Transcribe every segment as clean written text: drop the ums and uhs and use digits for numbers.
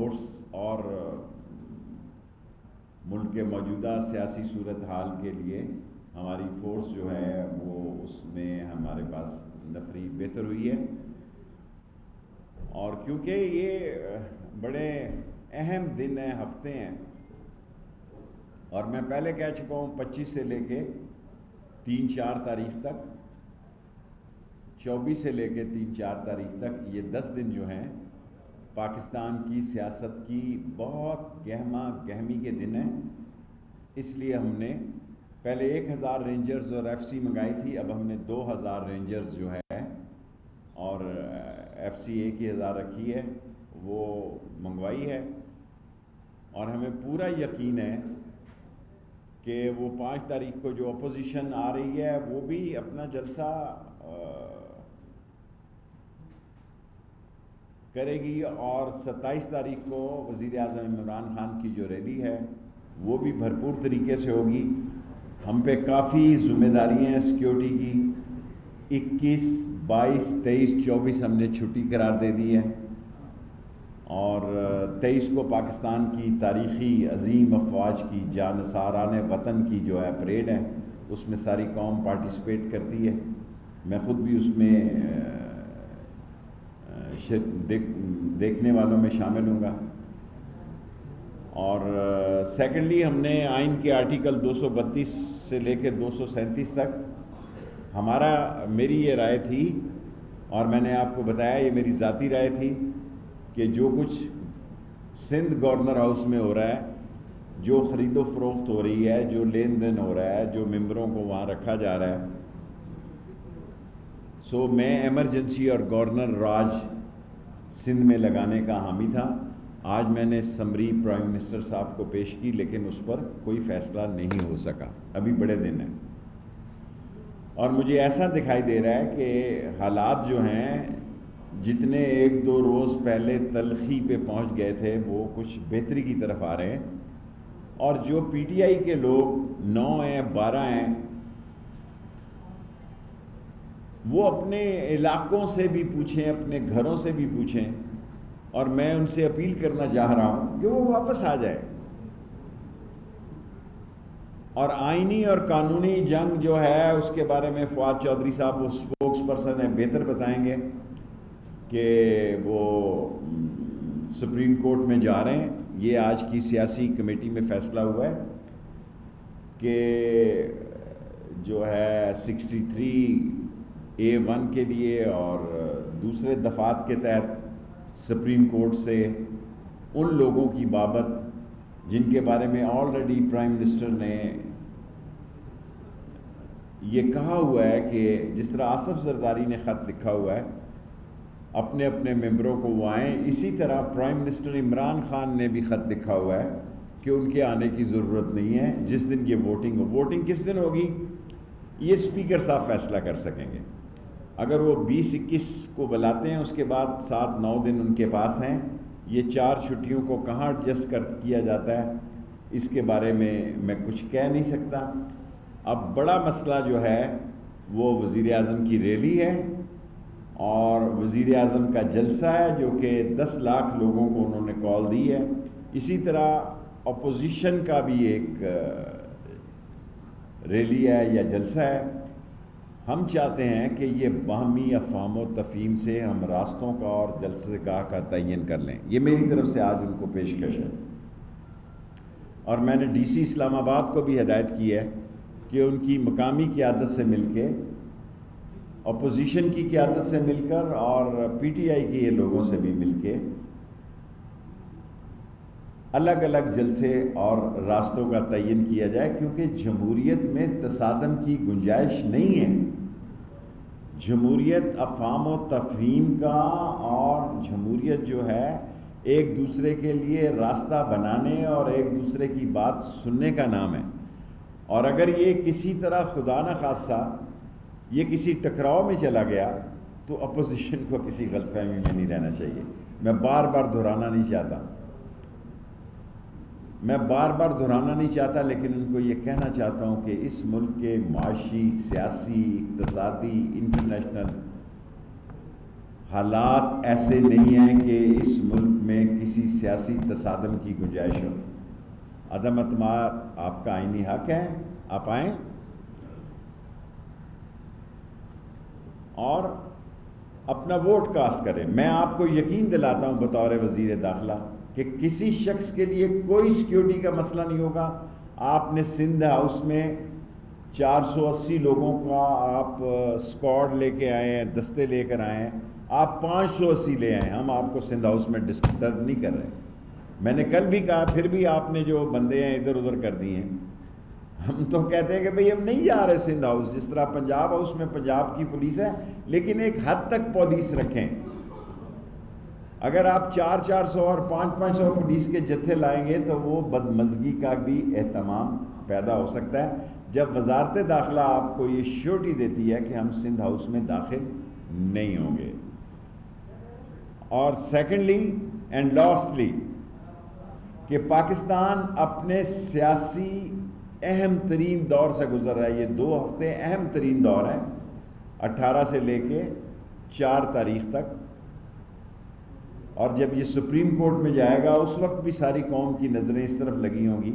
Force اور ملک کے موجودہ سیاسی صورتحال کے لیے ہماری فورس جو ہے وہ اس میں ہمارے پاس نفری بہتر ہوئی ہے، اور کیونکہ یہ بڑے اہم دن ہیں، ہفتے ہیں، اور میں پہلے کہہ چکا ہوں 25 سے لے کے 3-4 تاریخ تک، 24 سے لے کے 3-4 تاریخ تک، یہ 10 دن جو ہیں پاکستان کی سیاست کی بہت گہما گہمی کے دن ہیں۔ اس لیے ہم نے پہلے 1000 رینجرز اور ایف سی منگائی تھی، اب ہم نے 2000 رینجرز جو ہے اور ایف سی 1000 رکھی ہے وہ منگوائی ہے، اور ہمیں پورا یقین ہے کہ وہ 5 تاریخ کو جو اپوزیشن آ رہی ہے وہ بھی اپنا جلسہ کرے گی، اور 27 تاریخ کو وزیر اعظم عمران خان کی جو ریلی ہے وہ بھی بھرپور طریقے سے ہوگی۔ ہم پہ کافی ذمہ داریاں ہیں سیکیورٹی کی، 21، 22، 23، 24 ہم نے چھٹی قرار دے دی ہے، اور 23 کو پاکستان کی تاریخی عظیم افواج کی جانثاران وطن کی جو ہے پریڈ ہے، اس میں ساری قوم پارٹیسپیٹ کرتی ہے، میں خود بھی اس میں دیکھنے والوں میں شامل ہوں گا۔ اور سیکنڈلی ہم نے آئین کے آرٹیکل 232 سے لے کے 237 تک میری یہ رائے تھی، اور میں نے آپ کو بتایا یہ میری ذاتی رائے تھی، کہ جو کچھ سندھ گورنر ہاؤس میں ہو رہا ہے، جو خرید و فروخت ہو رہی ہے، جو لین دین ہو رہا ہے، جو ممبروں کو وہاں رکھا جا رہا ہے، میں ایمرجنسی اور گورنر راج سندھ میں لگانے کا حامی تھا۔ آج میں نے سمری پرائم منسٹر صاحب کو پیش کی، لیکن اس پر کوئی فیصلہ نہیں ہو سکا، ابھی بڑے دن ہیں، اور مجھے ایسا دکھائی دے رہا ہے کہ حالات جو ہیں جتنے 1-2 روز پہلے تلخی پہ پہنچ گئے تھے وہ کچھ بہتری کی طرف آ رہے ہیں، اور جو پی ٹی آئی کے لوگ 9 ہیں 12 ہیں وہ اپنے علاقوں سے بھی پوچھیں، اپنے گھروں سے بھی پوچھیں، اور میں ان سے اپیل کرنا چاہ رہا ہوں کہ وہ واپس آ جائے، اور آئینی اور قانونی جنگ جو ہے اس کے بارے میں فواد چودھری صاحب وہ اسپوکس پرسن ہیں، بہتر بتائیں گے کہ وہ سپریم کورٹ میں جا رہے ہیں۔ یہ آج کی سیاسی کمیٹی میں فیصلہ ہوا ہے کہ جو ہے 63A1 کے لیے اور دوسرے دفعات کے تحت سپریم کورٹ سے ان لوگوں کی بابت جن کے بارے میں آلریڈی پرائم منسٹر نے یہ کہا ہوا ہے کہ جس طرح آصف زرداری نے خط لکھا ہوا ہے اپنے اپنے ممبروں کو وہ آئیں، اسی طرح پرائم منسٹر عمران خان نے بھی خط لکھا ہوا ہے کہ ان کے آنے کی ضرورت نہیں ہے جس دن یہ ووٹنگ ہو۔ ووٹنگ کس دن ہوگی یہ اسپیکر صاحب فیصلہ کر سکیں گے۔ اگر وہ 20-21 کو بلاتے ہیں، اس کے بعد 7-9 دن ان کے پاس ہیں، یہ 4 چھٹیوں کو کہاں ایڈجسٹ کیا جاتا ہے اس کے بارے میں کچھ کہہ نہیں سکتا۔ اب بڑا مسئلہ جو ہے وہ وزیر اعظم کی ریلی ہے اور وزیر اعظم کا جلسہ ہے جو کہ 10 لاکھ لوگوں کو انہوں نے کال دی ہے۔ اسی طرح اپوزیشن کا بھی ایک ریلی ہے یا جلسہ ہے۔ ہم چاہتے ہیں کہ یہ باہمی افہام و تفہیم سے ہم راستوں کا اور جلسہ گاہ کا تعین کر لیں۔ یہ میری طرف سے آج ان کو پیشکش ہے، اور میں نے ڈی سی اسلام آباد کو بھی ہدایت کی ہے کہ ان کی مقامی قیادت سے مل کے، اپوزیشن کی قیادت سے مل کر اور پی ٹی آئی کے لوگوں سے بھی مل کے الگ الگ جلسے اور راستوں کا تعین کیا جائے، کیونکہ جمہوریت میں تصادم کی گنجائش نہیں ہے۔ جمہوریت افہام و تفہیم کا اور جمہوریت جو ہے ایک دوسرے کے لیے راستہ بنانے اور ایک دوسرے کی بات سننے کا نام ہے، اور اگر یہ کسی طرح خدا نہ خواستہ یہ کسی ٹکراؤ میں چلا گیا تو اپوزیشن کو کسی غلط فہمی میں نہیں رہنا چاہیے۔ میں بار بار دہرانا نہیں چاہتا، لیکن ان کو یہ کہنا چاہتا ہوں کہ اس ملک کے معاشی، سیاسی، اقتصادی، انٹرنیشنل حالات ایسے نہیں ہیں کہ اس ملک میں کسی سیاسی تصادم کی گنجائش ہو. عدم اعتماد آپ کا آئینی حق ہے, آپ آئیں اور اپنا ووٹ کاسٹ کریں. میں آپ کو یقین دلاتا ہوں بطور وزیر داخلہ کہ کسی شخص کے لیے کوئی سیکیورٹی کا مسئلہ نہیں ہوگا. آپ نے سندھ ہاؤس میں 480 لوگوں کا آپ اسکواڈ لے کے آئے ہیں, دستے لے کر آئے ہیں, آپ 580 لے آئے ہیں, ہم آپ کو سندھ ہاؤس میں ڈسٹرب نہیں کر رہے. میں نے کل بھی کہا, پھر بھی آپ نے جو بندے ہیں ادھر ادھر کر دیے ہیں. ہم تو کہتے ہیں کہ بھئی ہم نہیں جا رہے سندھ ہاؤس, جس طرح پنجاب ہاؤس میں پنجاب کی پولیس ہے, لیکن ایک حد تک پولیس رکھیں. اگر آپ 400 اور 500 پولیس کے جتھے لائیں گے تو وہ بدمزگی کا بھی اہتمام پیدا ہو سکتا ہے. جب وزارت داخلہ آپ کو یہ شیورٹی دیتی ہے کہ ہم سندھ ہاؤس میں داخل نہیں ہوں گے. اور سیکنڈلی اینڈ لاسٹلی کہ پاکستان اپنے سیاسی اہم ترین دور سے گزر رہا ہے. یہ 2 ہفتے اہم ترین دور ہیں, 18 سے لے کے 4 تاریخ تک. اور جب یہ سپریم کورٹ میں جائے گا اس وقت بھی ساری قوم کی نظریں اس طرف لگی ہوں گی,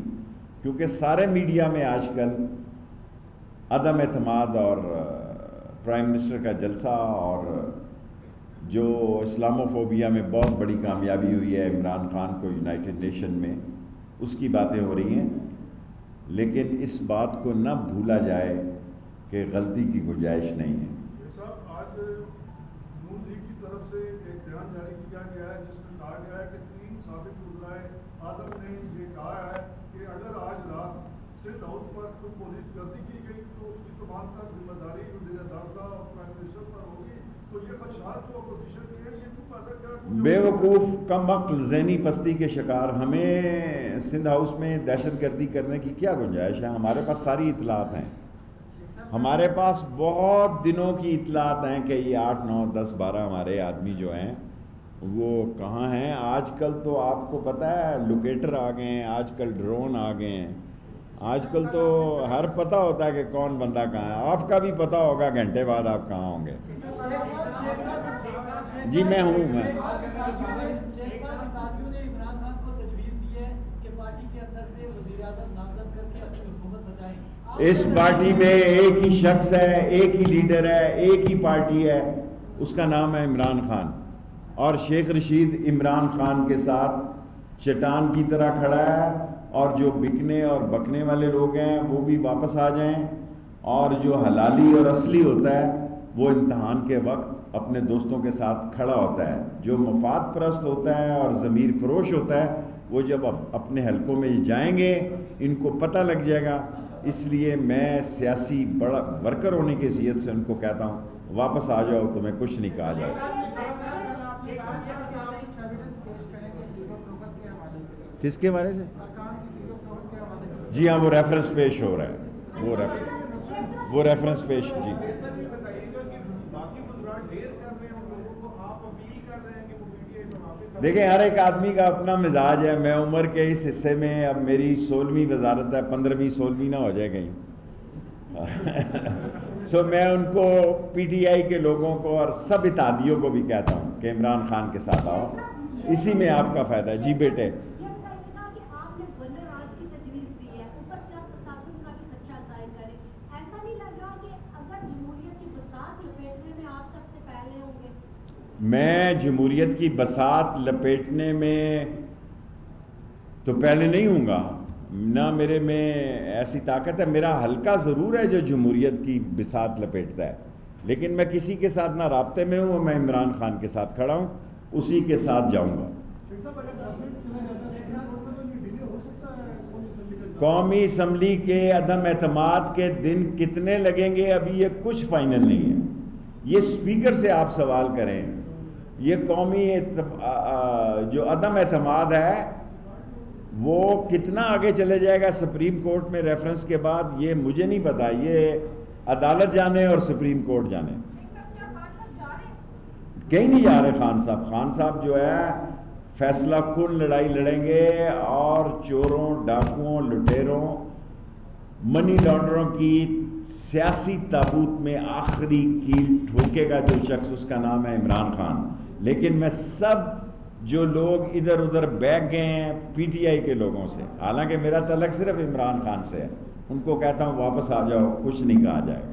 کیونکہ سارے میڈیا میں آج کل عدم اعتماد اور پرائم منسٹر کا جلسہ اور جو اسلاموفوبیا میں بہت بڑی کامیابی ہوئی ہے عمران خان کو یونائٹڈ نیشن میں, اس کی باتیں ہو رہی ہیں. لیکن اس بات کو نہ بھولا جائے کہ غلطی کی گنجائش نہیں ہے. صاحب آج نون لیگ کی طرف سے ایک بیان جاری کیا گیا ہے جس میں کہا گیا ہے کہ 3 سابق وزرائے اعظم نے یہ کہا ہے کہ اگر آج رات سندھ ہاؤس پر کوئی پولیس غلطی کی گئی تو اس کی تمام تر ذمہ داری وزیر داخلہ اور پرائم منسٹر پر ہوگی. تو یہ خدشات جو اپوزیشن کے ہیں یہ کیوں پیدا کیا؟ بے وقوف کم عقل ذہنی پستی کے شکار. ہمیں سندھ ہاؤس میں دہشت گردی کرنے کی کیا گنجائش ہے؟ ہمارے پاس ساری اطلاعات ہیں, ہمارے پاس بہت دنوں کی اطلاعات ہیں کہ یہ 8 9 10 12 ہمارے آدمی جو ہیں وہ کہاں ہیں. آج کل تو آپ کو پتہ ہے لوکیٹر آ گئے ہیں, آج کل ڈرون آ گئے ہیں, آج کل تو ہر پتہ ہوتا ہے کہ کون بندہ کہاں ہے. آپ کا بھی پتہ ہوگا گھنٹے بعد آپ کہاں ہوں گے. جی میں ہوں. اس پارٹی میں ایک ہی شخص ہے, ایک ہی لیڈر ہے, ایک ہی پارٹی ہے, اس کا نام ہے عمران خان. اور شیخ رشید عمران خان کے ساتھ چٹان کی طرح کھڑا ہے. اور جو بکنے اور بکنے والے لوگ ہیں وہ بھی واپس آ جائیں. اور جو حلالی اور اصلی ہوتا ہے وہ امتحان کے وقت اپنے دوستوں کے ساتھ کھڑا ہوتا ہے. جو مفاد پرست ہوتا ہے اور ضمیر فروش ہوتا ہے وہ جب اپنے حلقوں میں جائیں گے ان کو پتہ لگ جائے گا. اس لیے میں سیاسی بڑا ورکر ہونے کی حیثیت سے ان کو کہتا ہوں واپس آ جاؤ, تمہیں کچھ نہیں کہا جائے. کس کے بارے سے؟ جی ہاں وہ ریفرنس پیش ہو رہا ہے, وہ ریفرنس پیش. جی دیکھیں ہر ایک آدمی کا اپنا مزاج ہے. میں عمر کے اس حصے میں, اب میری 16ویں وزارت ہے, 15ویں 16ویں نہ ہو جائے کہیں. سو میں ان کو پی ٹی آئی کے لوگوں کو اور سب اتحادیوں کو بھی کہتا ہوں کہ عمران خان کے ساتھ آؤ, اسی میں آپ کا فائدہ ہے. جی بیٹے میں جمہوریت کی بساط لپیٹنے میں تو پہلے نہیں ہوں گا, نہ میرے میں ایسی طاقت ہے. میرا حلقہ ضرور ہے جو جمہوریت کی بساط لپیٹتا ہے, لیکن میں کسی کے ساتھ نہ رابطے میں ہوں. میں عمران خان کے ساتھ کھڑا ہوں, اسی کے ساتھ جاؤں گا. قومی اسمبلی کے عدم اعتماد کے دن کتنے لگیں گے ابھی یہ کچھ فائنل نہیں ہے. یہ اسپیکر سے آپ سوال کریں. یہ قومی جو عدم اعتماد ہے وہ کتنا آگے چلے جائے گا سپریم کورٹ میں ریفرنس کے بعد, یہ مجھے نہیں پتا. یہ عدالت جانے اور سپریم کورٹ جانے. کہیں نہیں جا رہے خان صاحب. خان صاحب جو ہے فیصلہ کن لڑائی لڑیں گے اور چوروں, ڈاکوؤں, لٹیروں, منی لانڈروں کی سیاسی تابوت میں آخری کیل ٹھوکے گا جو شخص، اس کا نام ہے عمران خان. لیکن میں سب جو لوگ ادھر ادھر بیٹھ گئے ہیں پی ٹی آئی کے لوگوں سے، حالانکہ میرا تعلق صرف عمران خان سے ہے، ان کو کہتا ہوں واپس آ جاؤ، کچھ نہیں کہا جائے گا.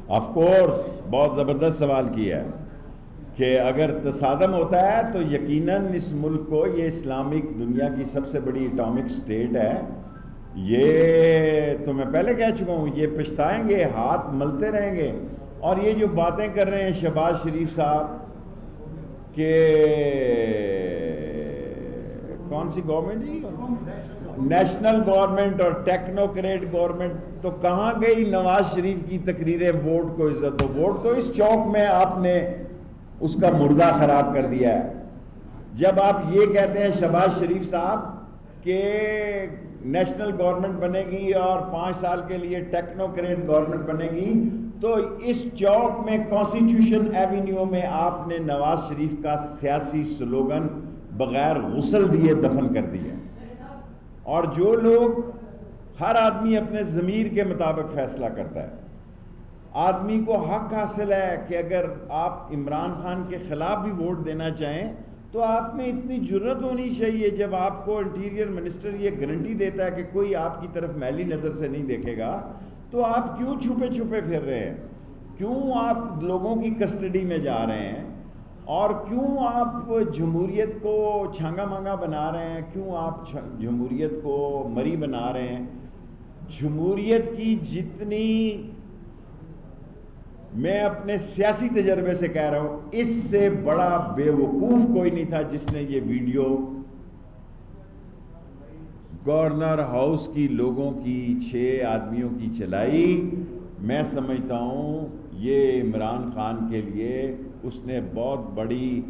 آف کورس بہت زبردست سوال کیا ہے کہ اگر تصادم ہوتا ہے تو یقیناً اس ملک کو، یہ اسلامک دنیا کی سب سے بڑی اٹامک سٹیٹ ہے، یہ تو میں پہلے کہہ چکا ہوں، یہ پچھتائیں گے، ہاتھ ملتے رہیں گے. اور یہ جو باتیں کر رہے ہیں شہباز شریف صاحب کہ کون سی گورنمنٹ جی، نیشنل گورنمنٹ اور ٹیکنوکریٹ گورنمنٹ، تو کہاں گئی نواز شریف کی تقریریں ووٹ کو عزت دو؟ ووٹ تو اس چوک میں آپ نے اس کا مردہ خراب کر دیا ہے. جب آپ یہ کہتے ہیں شہباز شریف صاحب کہ نیشنل گورنمنٹ بنے گی اور 5 سال کے لیے ٹیکنوکریٹ گورنمنٹ بنے گی، تو اس چوک میں کانسٹیٹیوشن ایونیو میں آپ نے نواز شریف کا سیاسی سلوگن بغیر غسل دیے دفن کر دیا. اور جو لوگ، ہر آدمی اپنے ضمیر کے مطابق فیصلہ کرتا ہے، آدمی کو حق حاصل ہے کہ اگر آپ عمران خان کے خلاف بھی ووٹ دینا چاہیں تو آپ میں اتنی جرت ہونی چاہیے. جب آپ کو انٹیریئر منسٹر یہ گارنٹی دیتا ہے کہ کوئی آپ کی طرف میلی نظر سے نہیں دیکھے گا، تو آپ کیوں چھپے چھپے پھر رہے ہیں؟ کیوں آپ لوگوں کی کسٹڈی میں جا رہے ہیں؟ اور کیوں آپ جمہوریت کو چھانگا مانگا بنا رہے ہیں؟ کیوں آپ جمہوریت کو مری بنا رہے ہیں؟ جمہوریت کی جتنی، میں اپنے سیاسی تجربے سے کہہ رہا ہوں، اس سے بڑا بے وقوف کوئی نہیں تھا جس نے یہ ویڈیو گورنر ہاؤس کی لوگوں کی 6 آدمیوں کی چلائی. میں سمجھتا ہوں یہ عمران خان کے لیے اس نے بہت بڑی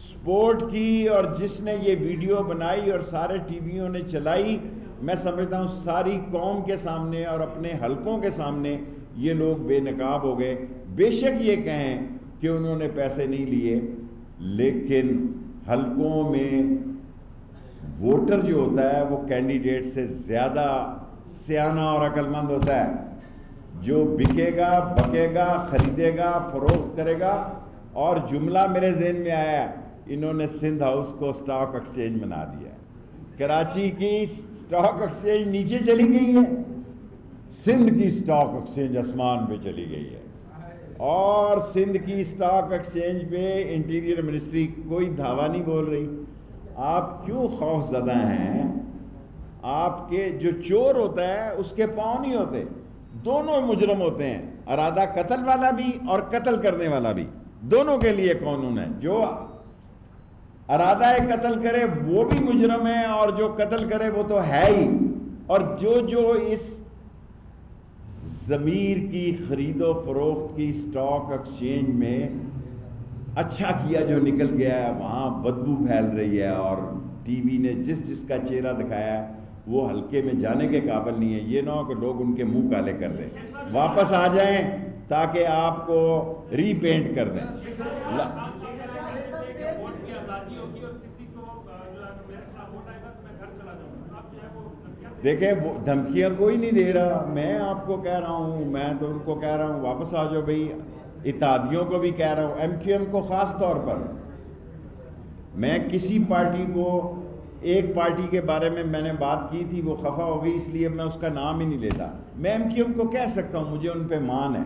سپورٹ کی، اور جس نے یہ ویڈیو بنائی اور سارے ٹی ویوں نے چلائی، میں سمجھتا ہوں ساری قوم کے سامنے اور اپنے حلقوں کے سامنے یہ لوگ بے نقاب ہو گئے. بے شک یہ کہیں کہ انہوں نے پیسے نہیں لیے، لیکن حلقوں میں ووٹر جو ہوتا ہے وہ کینڈیڈیٹ سے زیادہ سیانہ اور عقل مند ہوتا ہے، جو بکے گا، بکے گا، خریدے گا، فروخت کرے گا. اور جملہ میرے ذہن میں آیا، انہوں نے سندھ ہاؤس کو سٹاک ایکسچینج بنا دیا. کراچی کی سٹاک ایکسچینج نیچے چلی گئی ہے، سندھ کی سٹاک ایکسچینج آسمان پہ چلی گئی ہے. اور سندھ کی سٹاک ایکسچینج پہ انٹیریئر منسٹری کوئی دھاوا نہیں بول رہی. آپ کیوں خوف زدہ ہیں؟ آپ کے جو چور ہوتا ہے اس کے پاؤں نہیں ہوتے، دونوں مجرم ہوتے ہیں، ارادہ قتل والا بھی اور قتل کرنے والا بھی، دونوں کے لیے قانون ہے. جو ارادہ قتل کرے وہ بھی مجرم ہے، اور جو قتل کرے وہ تو ہے ہی. اور جو اس ضمیر کی خرید و فروخت کی سٹاک ایکسچینج میں اچھا کیا جو نکل گیا ہے، وہاں بدبو پھیل رہی ہے، اور ٹی وی نے جس کا چہرہ دکھایا ہے وہ حلقے میں جانے کے قابل نہیں ہے. یہ نہ ہو کہ لوگ ان کے منہ کالے کر دیں، واپس آ جائیں تاکہ آپ کو ری پینٹ کر دیں. دیکھیں وہ دھمکیاں کوئی نہیں دے رہا، میں آپ کو کہہ رہا ہوں، میں تو ان کو کہہ رہا ہوں واپس آ جاؤ بھائی. اتحادیوں کو بھی کہہ رہا ہوں، ایم کیو ایم کو خاص طور پر. میں کسی پارٹی کو، ایک پارٹی کے بارے میں نے بات کی تھی، وہ خفا ہو گئی، اس لیے میں اس کا نام ہی نہیں لیتا. میں ایم کیو ایم کو کہہ سکتا ہوں، مجھے ان پہ مان ہے.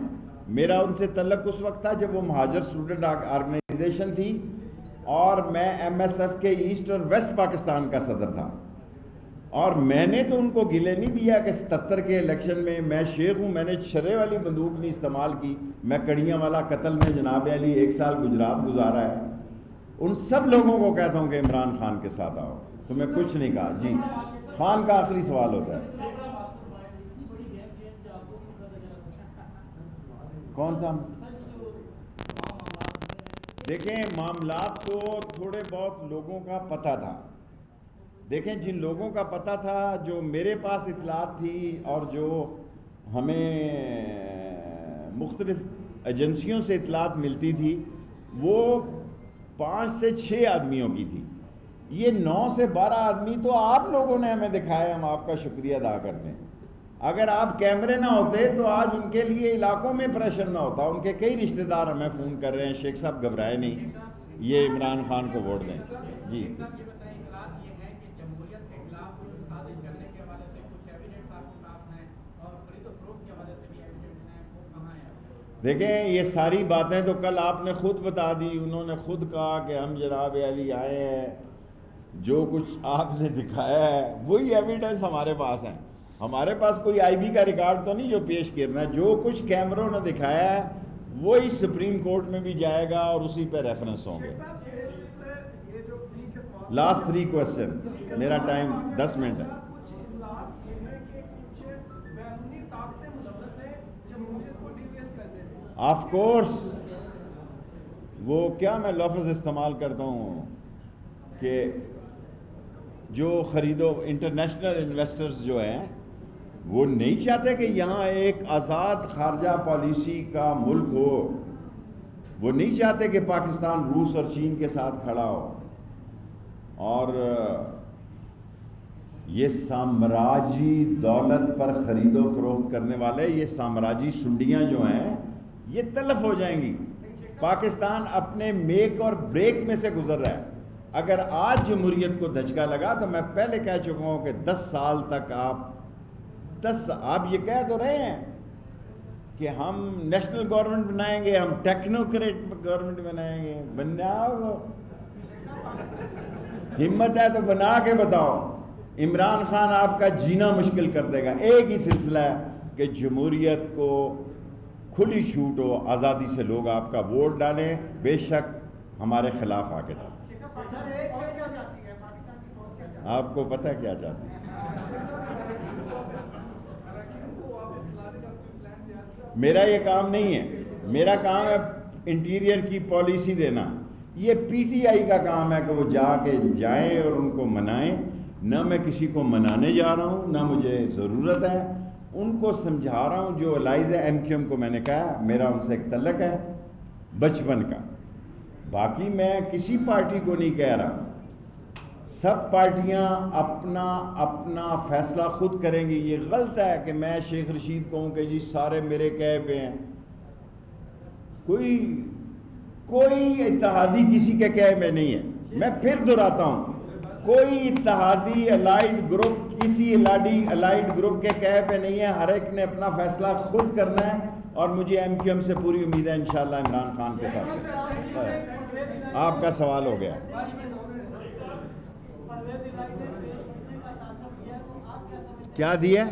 میرا ان سے تعلق اس وقت تھا جب وہ مہاجر اسٹوڈنٹ آرگنائزیشن تھی، اور میں ایم ایس ایف کے ایسٹ اور ویسٹ پاکستان کا صدر تھا. اور میں نے تو ان کو گلے نہیں دیا کہ 77 کے الیکشن میں شیخ ہوں، میں نے چھرے والی بندوق نہیں استعمال کی. میں کڑیاں والا قتل میں جناب علی 1 سال گجرات گزارا ہے. ان سب لوگوں کو کہتا ہوں کہ عمران خان کے ساتھ آؤ. تمہیں کچھ نہیں کہا. جی خان کا آخری سوال ہوتا ہے. کون سا؟ دیکھیں معاملات تو تھوڑے بہت لوگوں کا پتہ تھا. دیکھیں جن لوگوں کا پتہ تھا، جو میرے پاس اطلاعات تھی اور جو ہمیں مختلف ایجنسیوں سے اطلاعات ملتی تھی، وہ 5 سے 6 آدمیوں کی تھی. یہ 9 سے 12 آدمی تو آپ لوگوں نے ہمیں دکھایا, ہم آپ کا شکریہ ادا کرتے ہیں. اگر آپ کیمرے نہ ہوتے تو آج ان کے لیے علاقوں میں پریشر نہ ہوتا. ان کے کئی رشتہ دار ہمیں فون کر رہے ہیں, شیخ صاحب گھبرائے نہیں, یہ عمران خان کو ووٹ دیں. جی دیکھیں, یہ ساری باتیں تو کل آپ نے خود بتا دی. انہوں نے خود کہا کہ ہم جناب علی آئے ہیں, جو کچھ آپ نے دکھایا ہے وہی ایویڈنس ہمارے پاس ہیں. ہمارے پاس کوئی آئی بی کا ریکارڈ تو نہیں جو پیش کرنا ہے. جو کچھ کیمروں نے دکھایا ہے وہی سپریم کورٹ میں بھی جائے گا اور اسی پہ ریفرنس ہوں گے. لاسٹ 3 کوسچن, میرا ٹائم 10 منٹ ہے. آف کورس, وہ کیا میں لفظ استعمال کرتا ہوں کہ جو خریدو انٹرنیشنل انویسٹرز جو ہیں وہ نہیں چاہتے کہ یہاں ایک آزاد خارجہ پالیسی کا ملک ہو. وہ نہیں چاہتے کہ پاکستان روس اور چین کے ساتھ کھڑا ہو. اور یہ سامراجی دولت پر خرید و فروخت کرنے والے, یہ سامراجی سنڈیاں جو ہیں یہ تلف ہو جائیں گی. پاکستان اپنے میک اور بریک میں سے گزر رہا ہے. اگر آج جمہوریت کو دھچکا لگا تو میں پہلے کہہ چکا ہوں کہ 10 سال تک آپ یہ کہہ تو رہے ہیں کہ ہم نیشنل گورنمنٹ بنائیں گے, ہم ٹیکنوکریٹ گورنمنٹ بنائیں گے. بناؤ, ہمت ہے تو بنا کے بتاؤ. عمران خان آپ کا جینا مشکل کر دے گا. ایک ہی سلسلہ ہے کہ جمہوریت کو کھلی چھوٹ ہو, آزادی سے لوگ آپ کا ووٹ ڈالیں, بے شک ہمارے خلاف آ کے ڈالیں. آپ کو پتہ کیا چاہتی ہے؟ میرا یہ کام نہیں ہے. میرا کام ہے انٹیریئر کی پالیسی دینا. یہ پی ٹی آئی کا کام ہے کہ وہ جا کے جائیں اور ان کو منائیں. نہ میں کسی کو منانے جا رہا ہوں, نہ مجھے ضرورت ہے. ان کو سمجھا رہا ہوں. جو الائز ہے ایم کیو ایم کو میں نے کہا میرا ان سے ایک تعلق ہے بچپن کا. باقی میں کسی پارٹی کو نہیں کہہ رہا. سب پارٹیاں اپنا اپنا فیصلہ خود کریں گی. یہ غلط ہے کہ میں شیخ رشید کہوں کہ جی سارے میرے کہے پہ ہیں. کوئی اتحادی کسی کے کہے میں نہیں ہے. میں پھر دہراتا ہوں, کوئی اتحادی الائیڈ گروپ کسی الائیڈ گروپ کے کہے پہ نہیں ہے. ہر ایک نے اپنا فیصلہ خود کرنا ہے اور مجھے ایم کیو ایم سے پوری امید ہے انشاءاللہ عمران خان کے ساتھ. آپ کا سوال ہو گیا. کیا دیا؟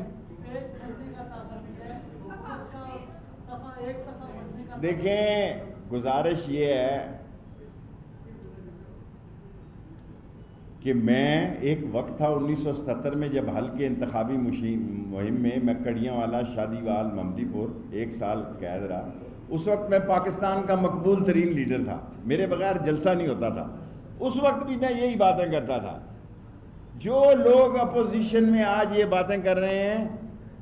دیکھیں, گزارش یہ ہے کہ میں ایک وقت تھا 1977 میں جب حلقے انتخابی مہم میں کڑیاں والا, شادی وال, محمدی پور 1 سال قید رہا. اس وقت میں پاکستان کا مقبول ترین لیڈر تھا. میرے بغیر جلسہ نہیں ہوتا تھا. اس وقت بھی میں یہی باتیں کرتا تھا. جو لوگ اپوزیشن میں آج یہ باتیں کر رہے ہیں,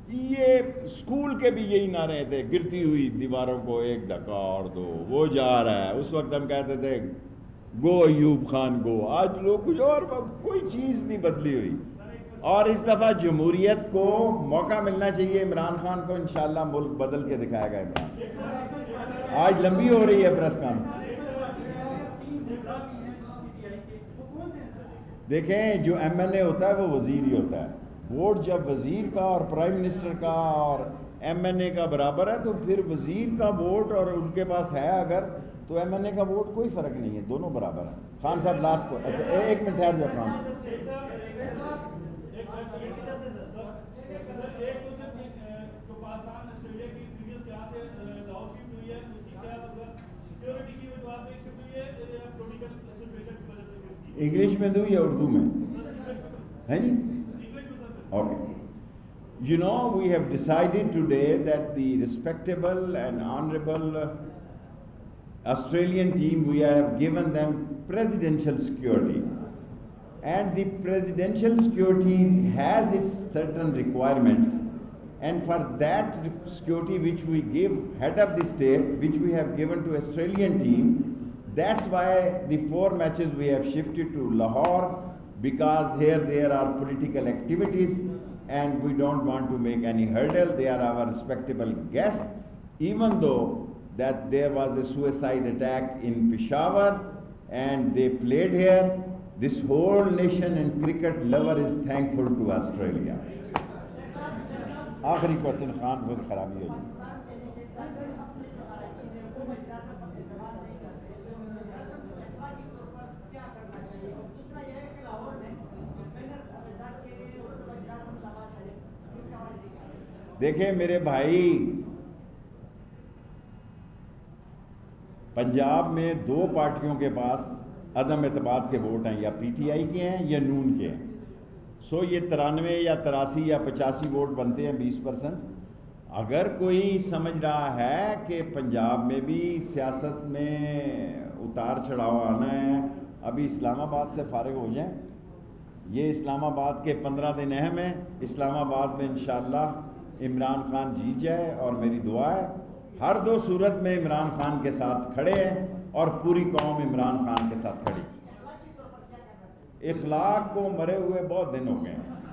یہ اسکول کے بھی یہی نعرے تھے, گرتی ہوئی دیواروں کو ایک دھکا اور دو, وہ جا رہا ہے. اس وقت ہم کہتے تھے گو ایوب خان گو. آج لوگ کچھ اور, کوئی چیز نہیں بدلی ہوئی. اور اس دفعہ جمہوریت کو موقع ملنا چاہیے. عمران خان کو انشاءاللہ ملک بدل کے دکھائے گا عمران. آج لمبی ہو رہی ہے پریس کانفرنس. دیکھیں, جو ایم این اے ہوتا ہے وہ وزیر ہی ہوتا ہے. ووٹ جب وزیر کا اور پرائم منسٹر کا اور ایم این اے کا برابر ہے تو پھر وزیر کا ووٹ اور ان کے پاس ہے اگر, تو ایم این اے کا ووٹ کوئی فرق نہیں ہے, دونوں برابر ہیں. خان صاحب لاسٹ کو, اچھا 1 منٹ ٹھہر جاؤ خان صاحب. انگلش میں دوں یا اردو میں؟ ہے جی, okay. You know, we have decided today that the respectable and honorable Australian team, we have given them presidential security. And the presidential security has its certain requirements. And for that security which we give head of the state, which we have given to Australian team, That's why the 4 matches we have shifted to Lahore, because here there are political activities and we don't want to make any hurdle. They are our respectable guests, even though that there was a suicide attack in Peshawar and they played here. This whole nation and cricket lover is thankful to Australia. آخری question Khan بہت خرابی ہوئی. دیکھیں میرے بھائی، پنجاب میں 2 پارٹیوں کے پاس عدم اعتماد کے ووٹ ہیں، یا پی ٹی آئی کے ہیں یا نون کے ہیں. سو یہ 93 یا 83 یا 85 ووٹ بنتے ہیں 20%. اگر کوئی سمجھ رہا ہے کہ پنجاب میں بھی سیاست میں اتار چڑھاؤ آنا ہے، ابھی اسلام آباد سے فارغ ہو جائیں. یہ اسلام آباد کے 15 دن اہم ہیں. اسلام آباد میں انشاءاللہ عمران خان جیت جائے اور میری دعا ہے. ہر 2 صورت میں عمران خان کے ساتھ کھڑے ہیں اور پوری قوم عمران خان کے ساتھ کھڑی. اخلاق کو مرے ہوئے بہت دن ہو گئے ہیں.